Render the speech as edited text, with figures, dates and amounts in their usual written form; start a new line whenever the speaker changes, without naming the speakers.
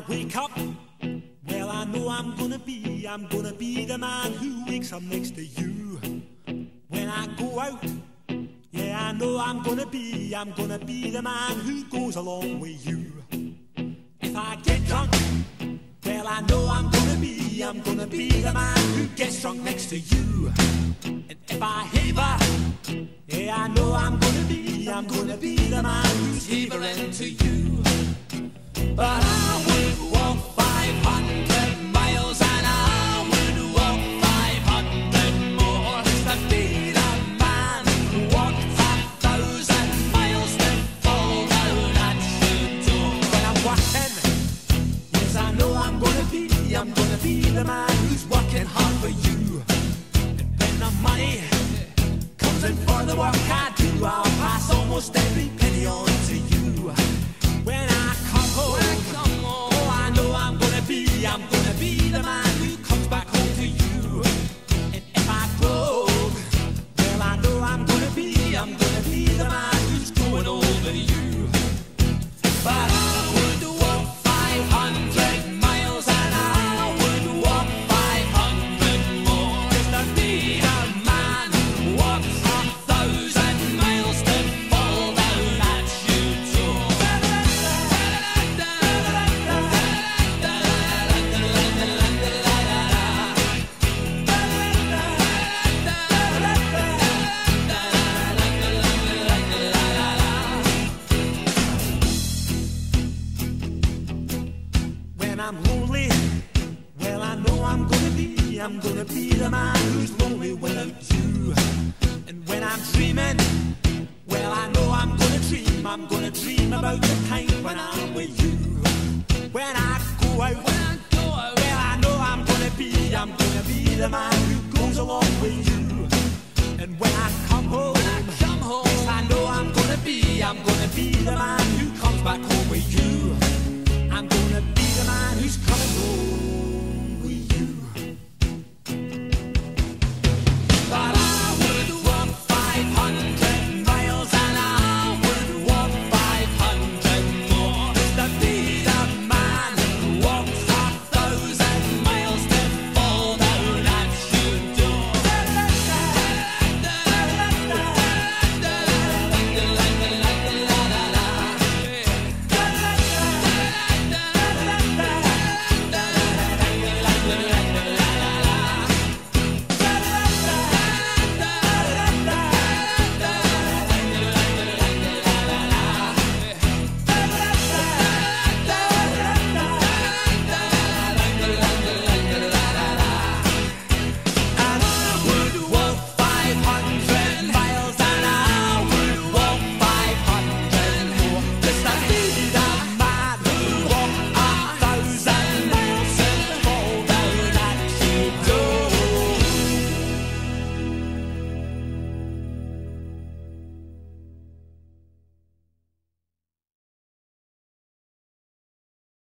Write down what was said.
wake up, well, I know I'm gonna be the man who wakes up next to you. When I go out, yeah, I know I'm gonna be the man who goes along with you. If I get drunk, well, I know I'm gonna be the man who gets drunk next to you. And if I haver, yeah, I know I'm gonna be the man who's havering to you. But I would walk 500 miles and I would walk 500 more just to be the man who walked 1,000 miles to fall down at your door. When I'm working, yes, I know I'm gonna be the man who's working hard for you. And when the money comes in for the work I do, I'll pass almost every penny on to you. When I come home, oh, I know I'm gonna be the man who comes back home to you. And if I broke, well, I know I'm gonna be the man who's going over you. But I would walk 500 miles and I would walk 500 more just to be the man who walks 1,000 miles to fall down at your door. When I'm lonely, well, I know I'm gonna be the man who's lonely without you. And when I'm dreaming, well, I know I'm gonna dream about the time when I'm with you. When I go out, well, I know I'm gonna be the man who goes along with you.